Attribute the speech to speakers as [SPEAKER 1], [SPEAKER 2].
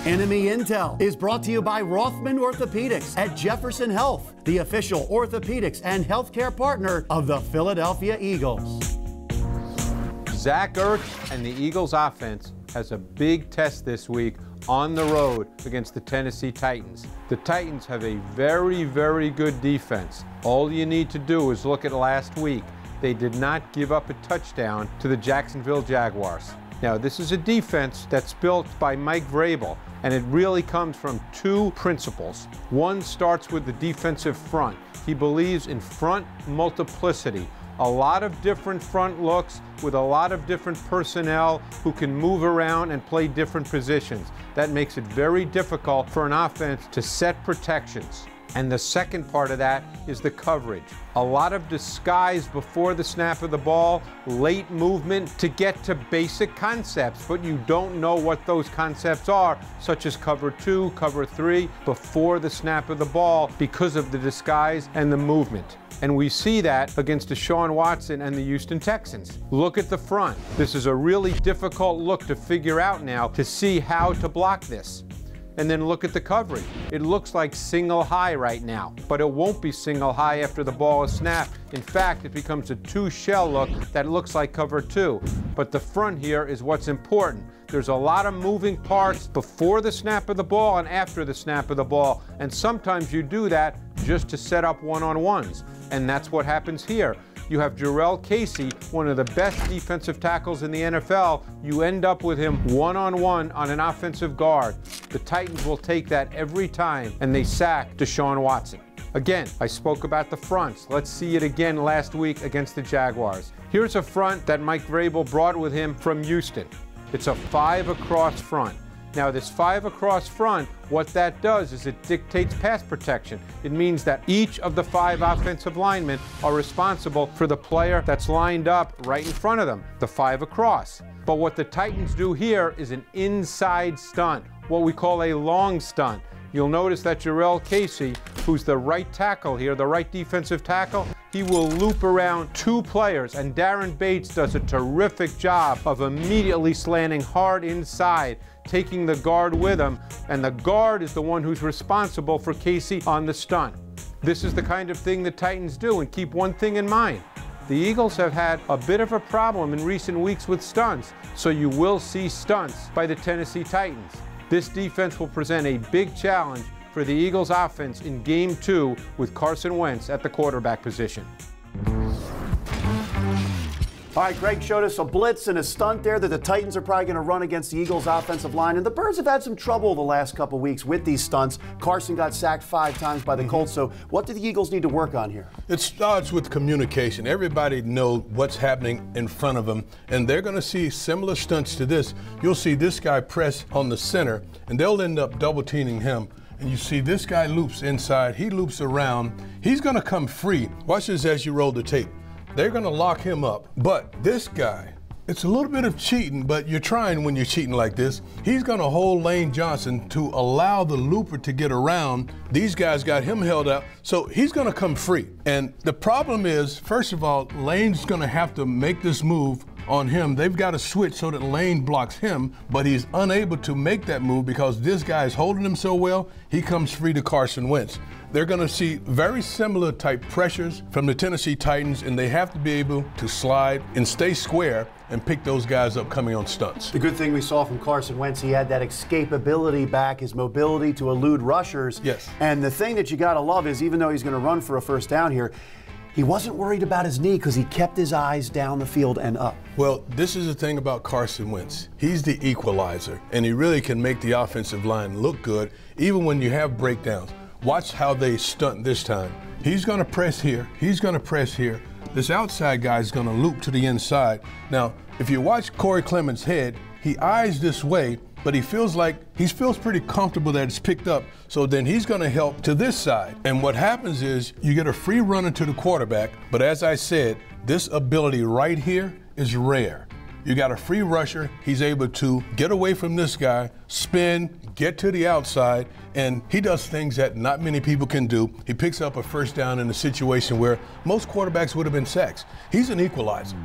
[SPEAKER 1] Enemy Intel is brought to you by Rothman Orthopedics at Jefferson Health, the official orthopedics and healthcare partner of the Philadelphia Eagles.
[SPEAKER 2] Zach Ertz and the Eagles offense has a big test this week on the road against the Tennessee Titans. The Titans have a very, very good defense. All you need to do is look at last week. They did not give up a touchdown to the Jacksonville Jaguars. Now, this is a defense that's built by Mike Vrabel, and it really comes from two principles. One starts with the defensive front. He believes in front multiplicity. A lot of different front looks with a lot of different personnel who can move around and play different positions. That makes it very difficult for an offense to set protections. And the second part of that is the coverage. A lot of disguise before the snap of the ball, late movement to get to basic concepts, but you don't know what those concepts are, such as cover 2, cover 3, before the snap of the ball because of the disguise and the movement. And we see that against Deshaun Watson and the Houston Texans. Look at the front. This is a really difficult look to figure out now to see how to block this. And then look at the coverage. It looks like single high right now, but it won't be single high after the ball is snapped. In fact, it becomes a 2-shell look that looks like cover 2. But the front here is what's important. There's a lot of moving parts before the snap of the ball and after the snap of the ball. And sometimes you do that just to set up one-on-ones. And that's what happens here. You have Jurrell Casey, one of the best defensive tackles in the NFL. You end up with him one-on-one on an offensive guard. The Titans will take that every time, and they sack Deshaun Watson. Again, I spoke about the fronts. Let's see it again last week against the Jaguars. Here's a front that Mike Vrabel brought with him from Houston. It's a 5 across front. Now, this 5 across front, what that does is it dictates pass protection. It means that each of the 5 offensive linemen are responsible for the player that's lined up right in front of them, the 5 across. But what the Titans do here is an inside stunt, what we call a long stunt. You'll notice that Jurrell Casey, who's the right tackle here, the right defensive tackle, he will loop around 2 players, and Darren Bates does a terrific job of immediately slanting hard inside, taking the guard with him, and the guard is the one who's responsible for Casey on the stunt. This is the kind of thing the Titans do, and keep one thing in mind. The Eagles have had a bit of a problem in recent weeks with stunts, so you will see stunts by the Tennessee Titans. This defense will present a big challenge for the Eagles offense in Game 2 with Carson Wentz at the quarterback position.
[SPEAKER 1] All right, Greg showed us a blitz and a stunt there that the Titans are probably going to run against the Eagles offensive line. And the Birds have had some trouble the last couple weeks with these stunts. Carson got sacked 5 times by the Colts. So what do the Eagles need to work on here?
[SPEAKER 3] It starts with communication. Everybody knows what's happening in front of them, and they're going to see similar stunts to this. You'll see this guy press on the center, and they'll end up double-teaming him. And you see this guy loops inside. He loops around. He's going to come free. Watch this as you roll the tape. They're going to lock him up. But this guy, it's a little bit of cheating, but you're trying when you're cheating like this. He's going to hold Lane Johnson to allow the looper to get around. These guys got him held up, so he's going to come free. And the problem is, first of all, Lane's going to have to make this move on him. They've got to switch so that Lane blocks him, but he's unable to make that move because this guy is holding him so well, he comes free to Carson Wentz. They're going to see very similar type pressures from the Tennessee Titans, and they have to be able to slide and stay square and pick those guys up coming on stunts.
[SPEAKER 1] The good thing we saw from Carson Wentz, he had that escapability back, his mobility to elude rushers.
[SPEAKER 3] Yes.
[SPEAKER 1] And the thing that you got to love is even though he's going to run for a first down here, he wasn't worried about his knee because he kept his eyes down the field and up.
[SPEAKER 3] Well, this is the thing about Carson Wentz. He's the equalizer, and he really can make the offensive line look good even when you have breakdowns. Watch how they stunt this time. He's going to press here. He's going to press here. This outside guy is going to loop to the inside. Now, if you watch Corey Clement's head, he eyes this way, but he feels pretty comfortable that it's picked up. So then he's going to help to this side. And what happens is you get a free runner to the quarterback. But as I said, this ability right here is rare. You got a free rusher. He's able to get away from this guy, spin, get to the outside, and he does things that not many people can do. He picks up a first down in a situation where most quarterbacks would have been sacks. He's an equalizer.